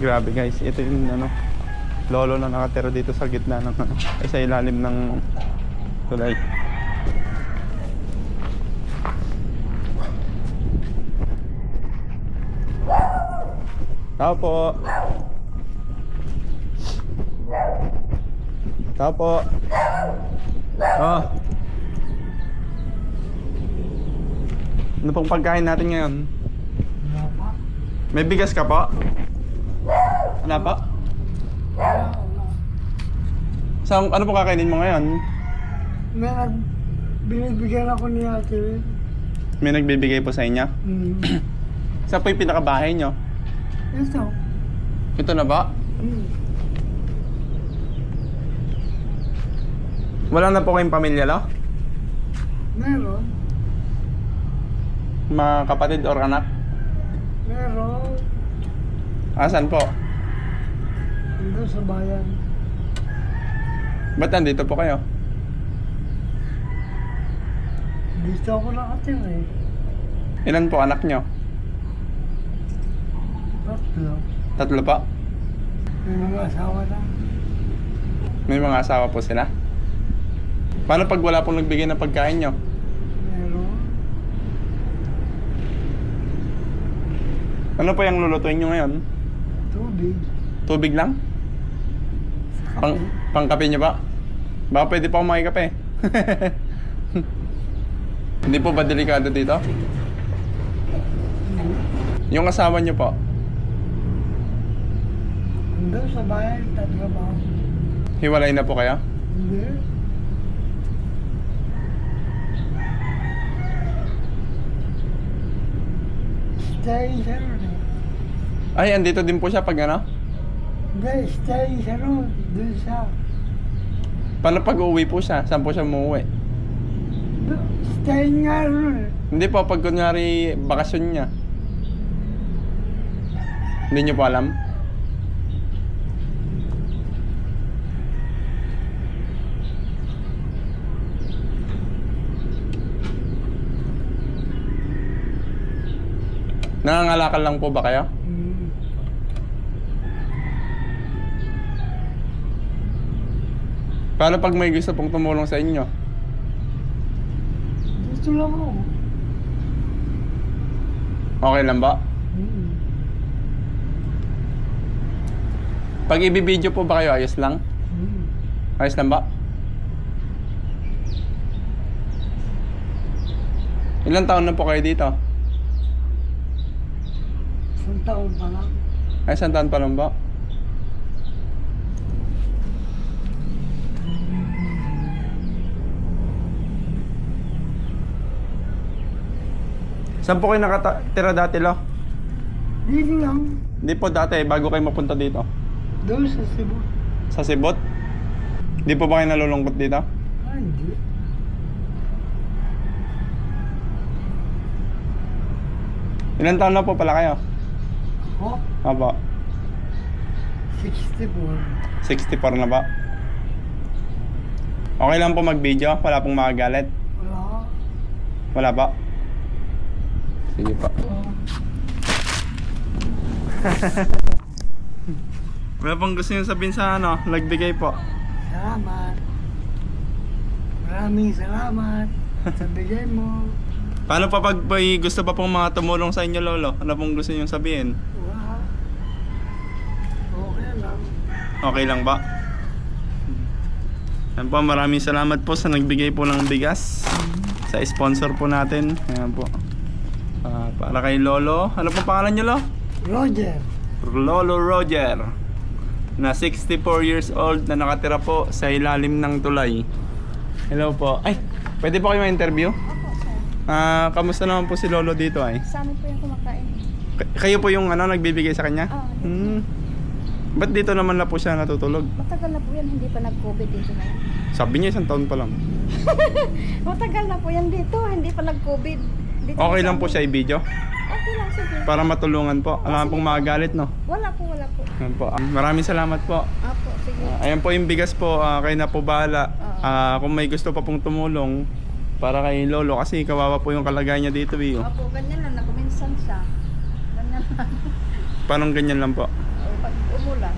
Grabe guys, ito yung ano, lolo na nakatira dito sa gitna ng ano, ay sa ilalim ng tulay. Tao po. Tao po. Oh. Ano pong pagkain natin ngayon? May bigas ka po? Wala pa? So, ano po kakainin mo ngayon? Binibigyan ako ni ate. May nagbibigay po sa inyo? Saan po yung pinakabahay nyo? Ito. Ito na ba? Wala na po kayong pamilya, lo? Meron. Mga kapatid or anak? Meron. Asan po? Dito sa bayan. Ba't nandito po kayo? Dito ako nakatira eh. Ilan po anak nyo? Tatlo. Tatlo po? May mga asawa na. May mga asawa po sila? Paano pag wala pong nagbigay ng pagkain nyo? Meron. Ano po yung lulutuin nyo ngayon? Tubig. Tubig lang? Kape. Pangkape nyo ba? Baka pwede pa akong makikape. Hindi po ba delikado dito? Yung asawa nyo po? Doon sa bayan, tatrabaho. Hiwalay na po kayo? Hindi. Stay siya ron eh. Ay, andito din po siya pag ano? Hindi, stay siya ron. Doon siya. Paano pag uuwi po siya? Saan po siya umuwi? Stay nga ron eh. Hindi po, pag kunyari bakasyon niya. Hindi nyo po alam? Nangangalakal lang po ba kayo? Paano pag may gusto pong tumulong sa inyo? Dito lang ako. Okay lang ba? Pag ibibideo po ba kayo, ayos lang? Ayos lang ba? Ilang taon na po kayo dito? Isang taon pa lang. Ay, isang taon pa lang ba? Saan po kayo nakatira dati, lo? Dito lang. Hindi po dati, bago kayo mapunta dito. Doon sa Cebu. Sa Sibot? Hindi po ba kayo nalulungkot dito? Ay, hindi. Ilang taon na po pala kayo? Ako? Opo. 64. 64 na ba? Okay lang po mag-video? Wala pong makagalit? Wala. Wala ba? Sige pa. Wala pong gusto nyo sabihin sa ano, nagbigay po. Salamat. Maraming salamat sa bigay mo. Paano pa pag may gusto pa pong mga tumulong sa inyo, lolo? Ano pong gusto nyo sabihin? Wow. Okay lang. Okay lang ba? Ayan po, maraming salamat po sa nagbigay po ng bigas sa sponsor po natin. Ayan po. Para kay lolo. Ano pong pangalan nyo, lo? Roger. Lolo Roger, na 64 years old na nakatira po sa ilalim ng tulay. Hello po. Ay, pwede po kayo ma-interview? Kamusta naman po si lolo dito ay? Sa amin po yung kumakain. Kayo po yung ano, nagbibigay sa kanya? Oo. Ba't dito naman na po siya natutulog? Matagal na po yan, hindi pa nag-COVID dito na yan. Sabi niya isang taon pa lang. Matagal na po yan dito, hindi pa nag-COVID. Dito Okay sa lang po amin. siya i-video? Okay lang, sige. Para matulungan po. Alam pong magagalit, no? Wala po, wala po. Ayan po. Maraming salamat po. Apo, sige. Ayan po yung bigas po. Kayo na po bahala. Kung may gusto pa pong tumulong para kay lolo, kasi kawawa po yung kalagayan niya dito, Apo, ganyan lang, nakuminsan siya. Ganyan lang. Paano ganyan lang po? Pag umulan.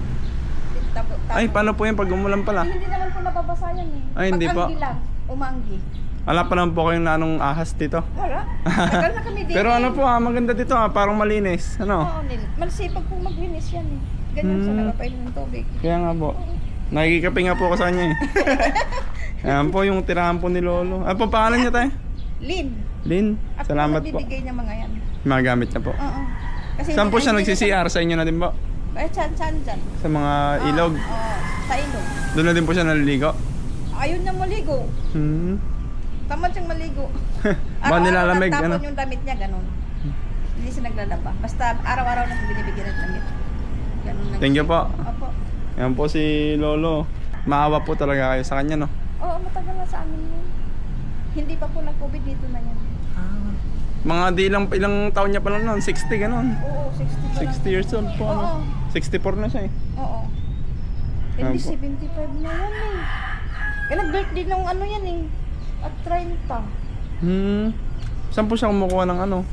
Ay, paano po yung pag umulan pala? Hindi naman po nababasa yan eh. Ay, hindi po. Pag-anggi lang, umanggi. Wala pa naman po kayong nanong ahas dito. Wala. Tagal na kami dito. Pero ano po maganda dito parang malinis. Ano? Oo, malasipag pong maglinis yan eh. Ganyan sa nagapay ng tubig. Kaya nga po. Nakikikape nga po ko sa kanya eh. Ayan po yung tirahan po ni Lolo. Ano po pangalan niya tayo? Lin. Lin, salamat po. Ako nagbibigay niya mga yan. Magamit na po. Oo. Kasi Saan po siya hindi nagsi-CR? Sa inyo na din po? Eh, saan dyan? Sa mga ilog? Oo, sa ilog. Doon na din po siya naliligo? Ayun niyang maligo. Tamad siyang maligo. Ba nilalamig? Tapon Ano? yung damit niya, ganun. Hindi siya naglalaba. Basta araw-araw na binibigyan ng damit. Ganun lang. Thank you po. Opo. Yan po si Lolo. Maawa po talaga kayo sa kanya, no? Oo, matagal na sa amin yun. Hindi pa po nag-COVID dito na yan. Mga di ilang taon niya pa lang noon, 60 ganun. Oo, 60 pa lang. 60 years old po, ano? Oo. 64 na siya eh. Oo. Ayan Hindi, po. 75 na yan eh. Kaya nag-birthday nung ano yan eh. At 30. Saan po siya kumukuha ng ano?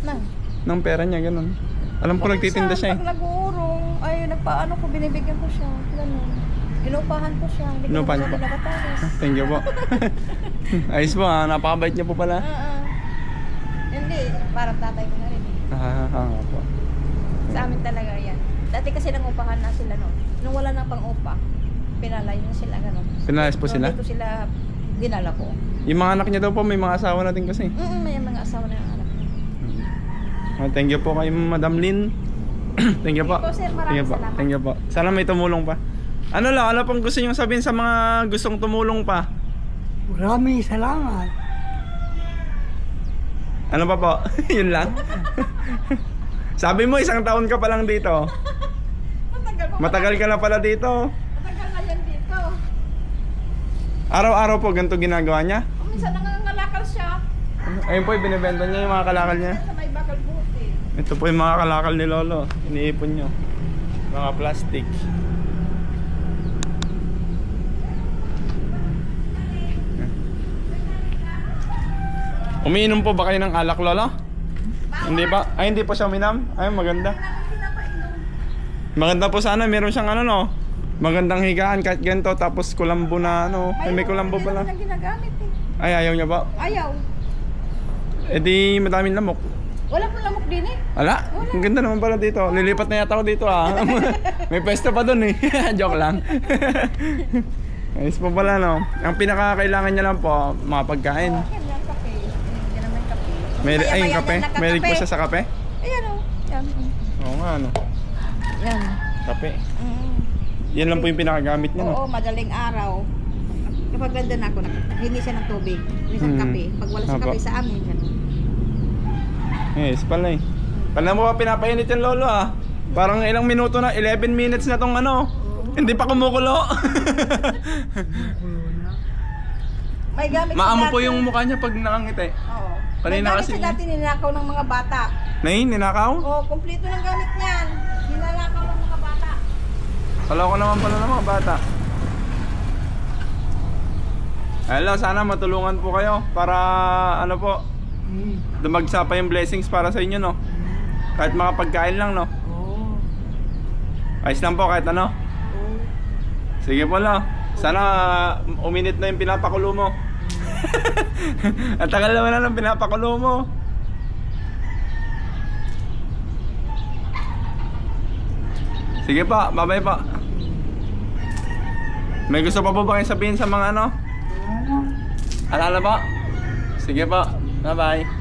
Ng pera niya, ganun. Alam ko nagtitinda siya eh. Pag nag-uurong, ay nagpaano ko, binibigyan ko siya. Ganun. Inupahan ko siya. Hindi ko Inupahan naman po. siya pinakatalis. Thank you po. Ayos po napakabait niya po pala. Hindi, parang tatay ko na rin eh. Nga po. Sa amin talaga yan. Dati kasi nangupahan na sila no. Nung wala nang pang-upa, pinalay na sila ganun. Pinalayas po sila? Dito sila dinala ko. Yung mga anak niya daw po, may mga asawa na din kasi. May mga asawa na yung anak ko. Thank you po kay Madam Lynn. Thank you po. Thank you po, sir. Maraming Thank you po. salamat. Thank you po. Sana may tumulong pa. Ano pang gusto niyo sabihin sa mga gustong tumulong pa? Maraming salamat. Ano pa po? Yun lang? Sabi mo, 1 taon ka pa lang dito. Matagal ka na pala dito. Matagal na yan dito. Araw-araw po ganito ginagawa niya? Minsan nangangalakal siya. Ayun po, binibenta niya yung mga kalakal niya. Sa may bakal buti. Ito po yung mga kalakal ni Lolo. Iniipon nyo. Mga plastic. Umiinom po ba kayo ng alak, Lolo? Hindi pa? Ay, hindi po siya uminom? Ay, maganda. Maganda po sana, meron siyang ano, no? Magandang higaan kahit ganito, tapos kulambo na ano. Ay, may kulambo pala. Hindi na ginagamit eh. Ay, ayaw niya ba? Ayaw. Eh di madaming lamok. Wala pong lamok din eh. Wala? Ang ganda naman pala dito. Lilipat na yata ako dito May pwesto pa dun eh. Joke lang. Ayos po pala no. Ang pinakakailangan niya lang po, mga pagkain. Yan yung kape. Yan naman kape. Ay, yung kape? Meron po siya sa kape? Ayan o. Yan. Oo nga no. Yan. Kape. Yan lang po yung pinakagamit niya no. Oo, madaling araw. Kapag ganda na ako, hingi siya ng tubig. Minsan kape. Pag wala sa Apo. kape sa amin, ganun. Yes, pala eh. Pala mo pa pinapainit yung Lolo Parang ilang minuto na, 11 minutes na tong ano. Hindi pa kumukulo. May gamit Maamo siya po dati. yung mukha niya pag nakangiti. Oo. Kanina May gamit kasi siya dati ninakaw ng mga bata. Nay, ninakaw? Oo, kumpleto ng gamit niyan. Ninakaw ng mga bata. Kala ko naman pala ng mga bata. Hello, sana matulungan po kayo para ano po, dumagsa pa yung blessings para sa inyo no. Kahit mga pagkain lang no. Ayos lang po kahit ano. Sige po lo. Sana uminit na yung pinapakulo mo. At tagal naman na ng pinapakulo mo. Sige pa, bye-bye pa. May gusto pa po ba kayo sabihin sa mga ano? Alala po? Sige po, bye-bye.